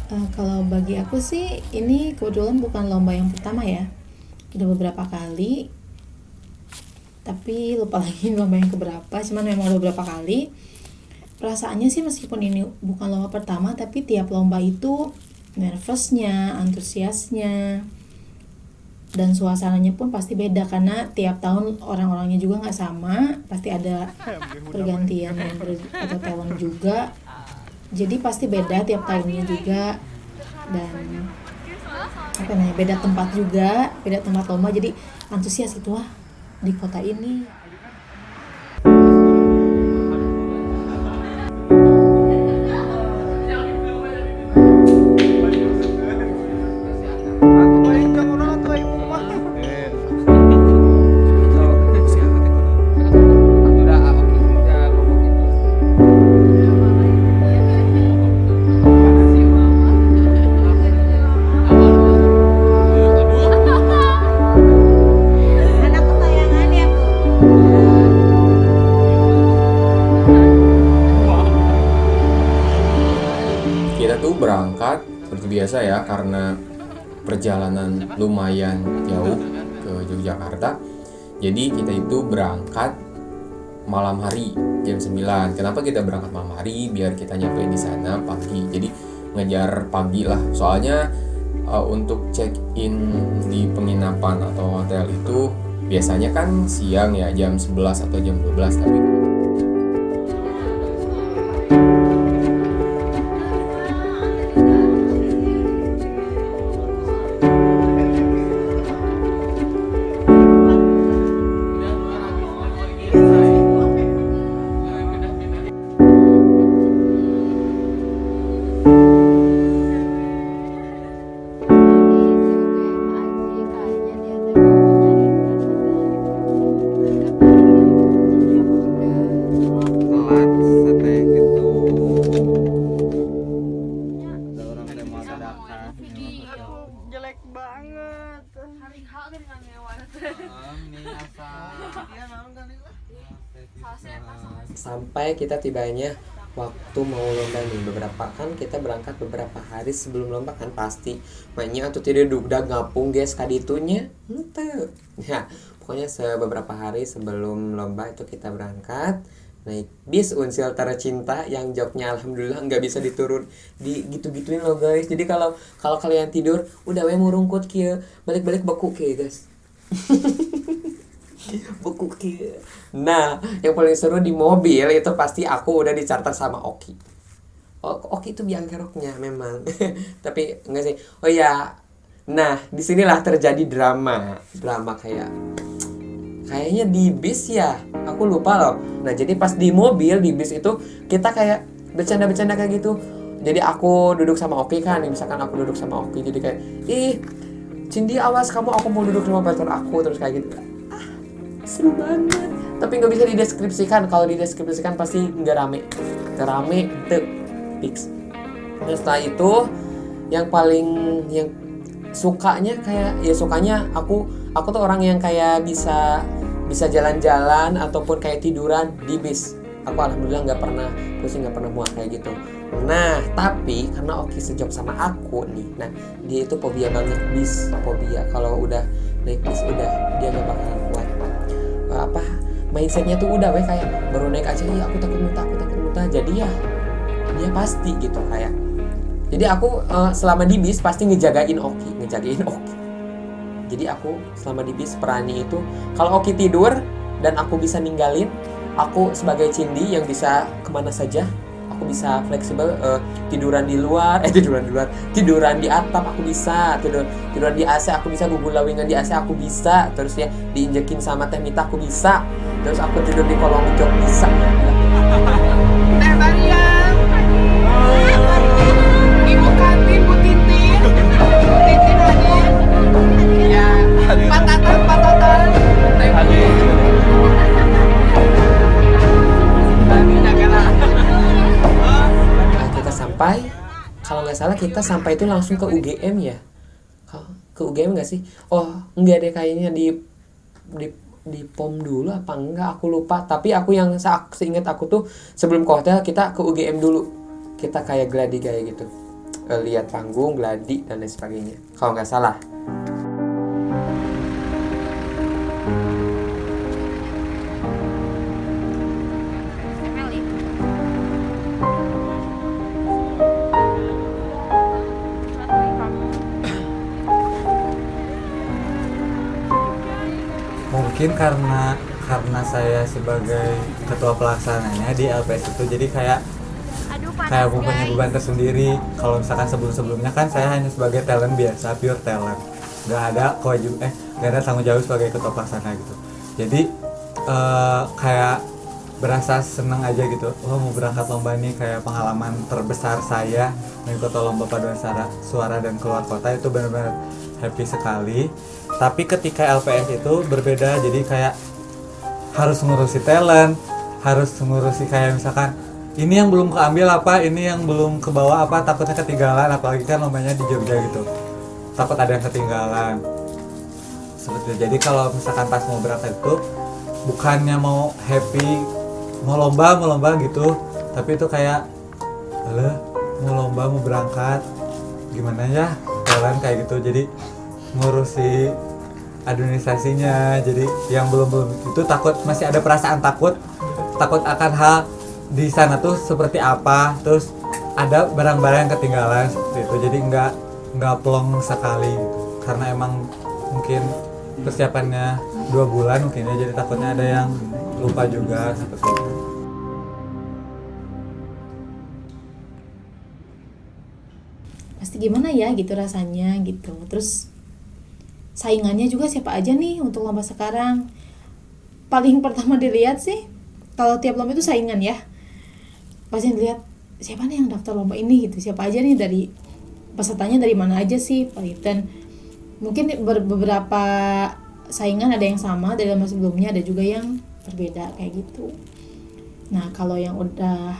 Kalau bagi aku sih ini kebetulan bukan lomba yang pertama ya. Udah beberapa kali, tapi lupa lagi lomba yang keberapa. Cuman memang udah beberapa kali. Perasaannya sih meskipun ini bukan lomba pertama, tapi tiap lomba itu nervousnya, antusiasnya, dan suasananya pun pasti beda karena tiap tahun orang-orangnya juga nggak sama, pasti ada pergantian member atau talent juga, jadi pasti beda tiap tahunnya juga. Dan apa namanya, beda tempat juga, beda tempat lomba, jadi antusias itu wah di kota ini. Anak kesayangan ya, Bu. Kita tuh berangkat seperti biasa ya, karena perjalanan lumayan jauh ke Yogyakarta. Jadi kita itu berangkat malam hari jam 9. Kenapa kita berangkat malam hari? Biar kita nyampe di sana pagi. Jadi ngejar pagi lah. Soalnya untuk check in di penginapan atau hotel itu biasanya kan siang ya, jam 11 atau jam 12, tapi telat sate gitu. Ada orang teh mau dadakan. Jelek banget. Mie asam. Sampai kita tibanya waktu mau lomba nih, beberapa kan kita berangkat beberapa hari sebelum lomba kan pasti mainnya atau tidak dugda ngapung guys kaditunya ente ya, pokoknya beberapa hari sebelum lomba itu kita berangkat naik bis unsil tercinta yang joknya alhamdulillah nggak bisa diturun di gitu-gituin loh guys. Jadi kalau kalau kalian tidur udah we murungkut kia balik-balik beku kia guys. Buku kia. Nah, yang paling seru di mobil itu pasti aku udah dicarter sama Oki. Oki itu biang keroknya memang. Tapi enggak sih. Oh ya. Nah, disinilah terjadi drama. Drama kayaknya di bis ya. Aku lupa loh. Nah, jadi pas di mobil di bis itu kita kayak bercanda-bercanda kayak gitu. Jadi aku duduk sama Oki kan, misalkan aku duduk sama Oki jadi kayak, "Ih, Cindy awas kamu, aku mau duduk sama pacar aku," terus kayak gitu. Seru banget, tapi nggak bisa dideskripsikan. Kalau dideskripsikan pasti nggak rame tuh fix. Terus setelah itu yang paling yang sukanya kayak ya sukanya aku tuh orang yang kayak bisa jalan-jalan ataupun kayak tiduran di bis. Aku alhamdulillah nggak pernah pusing, nggak pernah muak kayak gitu. Nah tapi karena Oki sejob sama aku nih, nah dia itu fobia banget bis, fobia kalau udah naik bis udah dia nggak bakalan kuat. Mindsetnya tuh udah kayak baru naik aja ya aku takut muntah, jadi ya dia pasti gitu kayak. Jadi aku selama di bis pasti ngejagain Oki. Jadi aku selama di bis perani itu kalau Oki tidur dan aku bisa ninggalin, aku sebagai Cindy yang bisa kemana saja, aku bisa fleksibel, tiduran di luar, tiduran di atap aku bisa, tiduran di AC aku bisa, gugul lawingan di AC aku bisa, terus ya diinjekin sama Teh Mita aku bisa, terus aku tidur di kolong jok bisa. Teh Mariam. Ibu kantin Bu Titin. Bu Titin hadir. Ya. Patatan. Teh hadir. Nah, kita sampai, kalau nggak salah kita sampai itu langsung ke UGM ya. Ke UGM nggak sih? Oh enggak deh, kayaknya di POM dulu apa enggak aku lupa. Tapi aku yang seingat aku tuh sebelum ke hotel kita ke UGM dulu, kita kayak gladi kayak gitu. lihat panggung, gladi dan lain sebagainya. Kalau nggak salah. Mungkin karena saya sebagai ketua pelaksananya di LPS itu, jadi kayak mempunyai beban tersendiri. Kalau misalkan sebelumnya kan saya hanya sebagai talent biasa, pure talent, nggak ada nggak ada tanggung jawab sebagai ketua pelaksana gitu. Jadi kayak berasa seneng aja gitu. Mau berangkat lomba nih, kayak pengalaman terbesar saya mengikuti lomba paduan suara dan keluar kota, itu benar-benar happy sekali. Tapi ketika LPS itu berbeda, jadi kayak harus ngurusi talent, harus ngurusi kayak misalkan ini yang belum keambil apa, ini yang belum ke bawah apa, takutnya ketinggalan, apalagi kan lombanya di Jogja gitu, takut ada yang ketinggalan seperti itu. Jadi kalau misalkan pas mau berangkat itu bukannya mau happy, mau lomba gitu, tapi itu kayak mau lomba, mau berangkat, gimana ya talent kayak gitu. Jadi ngurusi administrasinya, jadi yang belum itu takut, masih ada perasaan takut akan hal di sana tuh seperti apa, terus ada barang-barang yang ketinggalan seperti itu. Jadi nggak plong sekali gitu, karena emang mungkin persiapannya 2 bulan mungkin ya, jadi takutnya ada yang lupa juga seperti itu. Pasti gimana ya gitu rasanya gitu. Terus saingannya juga siapa aja nih untuk lomba sekarang. Paling pertama dilihat sih, kalau tiap lomba itu saingan ya, pasti dilihat siapa nih yang daftar lomba ini gitu, siapa aja nih, dari pesertanya dari mana aja sih, dan mungkin beberapa saingan ada yang sama dari lomba sebelumnya, ada juga yang berbeda kayak gitu. Nah kalau yang udah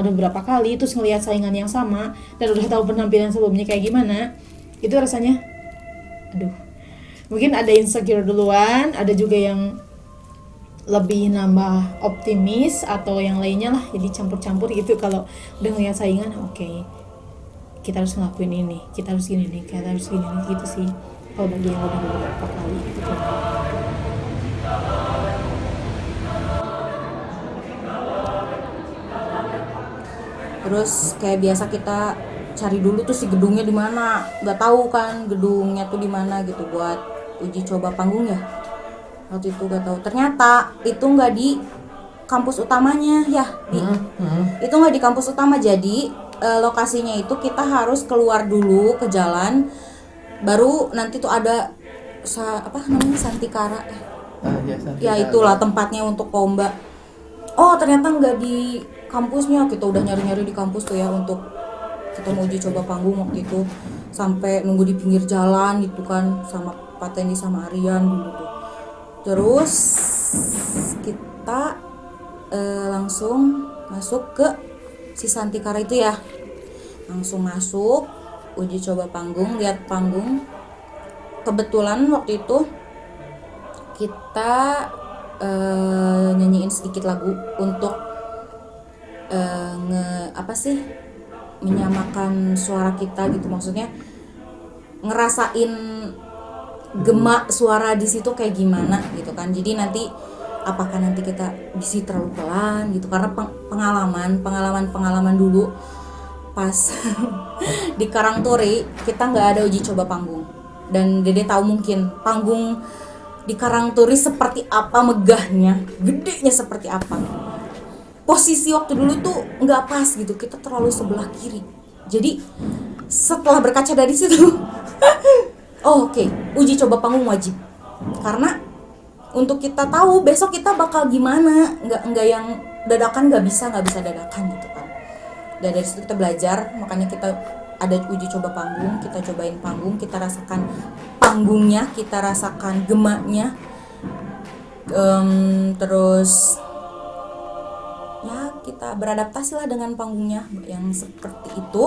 beberapa kali terus ngelihat saingan yang sama dan udah tahu penampilan sebelumnya kayak gimana, itu rasanya mungkin ada insecure duluan, ada juga yang lebih nambah optimis atau yang lainnya lah, jadi campur-campur gitu. Kalau udah ngeliat saingan, oke, kita harus ngelakuin ini, kita harus gini nih, kita harus gini nih, gitu sih kalau bagi yang udah beberapa kali gitu. Terus kayak biasa kita cari dulu tuh si gedungnya di mana, nggak tahu kan gedungnya tuh di mana gitu buat uji coba panggung ya. Waktu itu nggak tahu, ternyata itu nggak di kampus utamanya ya, itu nggak di kampus utama. Jadi lokasinya itu kita harus keluar dulu ke jalan, baru nanti tuh ada Santikara ya itulah tempatnya untuk lomba. Oh ternyata nggak di kampusnya, kita udah nyari-nyari di kampus tuh ya untuk kita mau uji coba panggung waktu itu, sampai nunggu di pinggir jalan gitu kan sama Pak Tendi sama Aryan dulu tuh. Terus kita langsung masuk ke si Santikara itu ya, langsung masuk uji coba panggung, lihat panggung. Kebetulan waktu itu kita nyanyiin sedikit lagu untuk menyamakan suara kita gitu, maksudnya ngerasain gemak suara di situ kayak gimana gitu kan. Jadi nanti apakah nanti kita bisa terlalu pelan gitu, karena pengalaman dulu pas di Karangturi kita nggak ada uji coba panggung, dan Dede tahu mungkin panggung di Karangturi seperti apa megahnya, gedenya seperti apa. Posisi waktu dulu tuh nggak pas gitu, kita terlalu sebelah kiri. Jadi setelah berkaca dari situ, oke, uji coba panggung wajib. Karena untuk kita tahu besok kita bakal gimana, nggak yang dadakan, nggak bisa dadakan gitu kan. Dan dari situ kita belajar, makanya kita ada uji coba panggung, kita cobain panggung, kita rasakan panggungnya, kita rasakan gemaknya, terus ya kita beradaptasi lah dengan panggungnya yang seperti itu.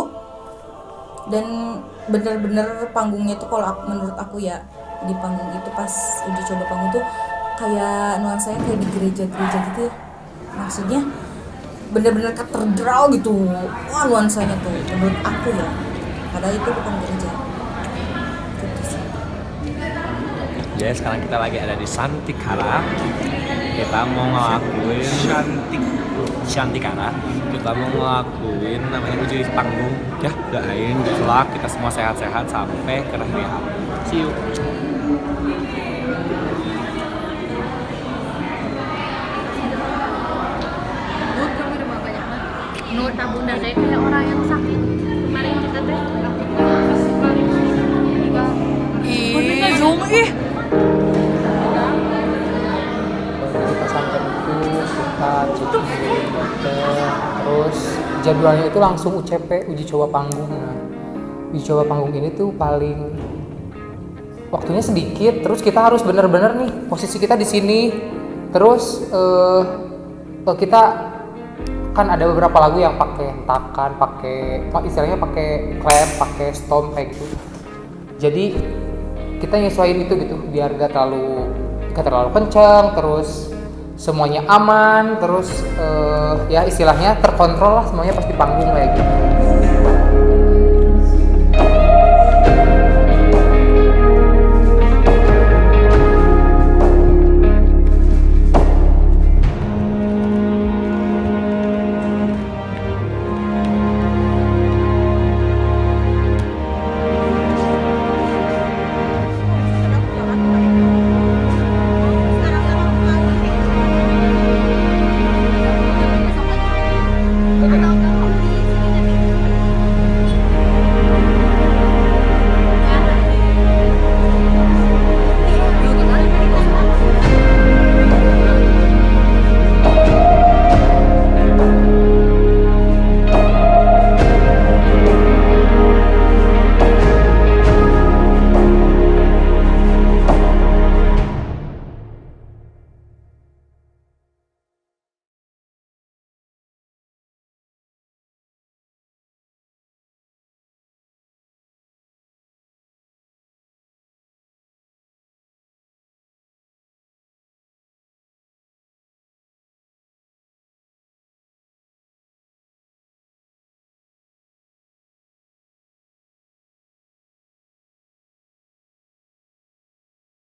Dan bener-bener panggungnya tuh kalau menurut aku ya, di panggung itu pas uji coba panggung tuh kayak nuansanya kayak di gereja-gereja gitu ya. Maksudnya bener-bener katedral gitu. Wah, nuansanya tuh menurut aku ya. Padahal itu bukan gereja. Gitu sih. Jadi sekarang kita lagi ada di Santikara. Kita mau ngelakuin Shantikara. Kita mau ngelakuin namanya uji panggung. Ya, doain kelak kita semua sehat-sehat sampai ke hari H. See you. Menurut Bunda teh kayak orang yang sakit. Kemarin kita teh Ih, zoom ih. Di pesantren itu kita cek terus jadwalnya itu langsung UCP, uji coba panggung. Nah, uji coba panggung ini tuh paling waktunya sedikit, terus kita harus bener-bener nih posisi kita di sini, terus kita kan ada beberapa lagu yang pakai hentakan, istilahnya pakai clap, pakai stomp kayak gitu. Jadi kita nyesuaiin itu gitu biar gak terlalu kencang, terus semuanya aman, terus ya istilahnya terkontrol lah semuanya pas di panggung kayak gitu.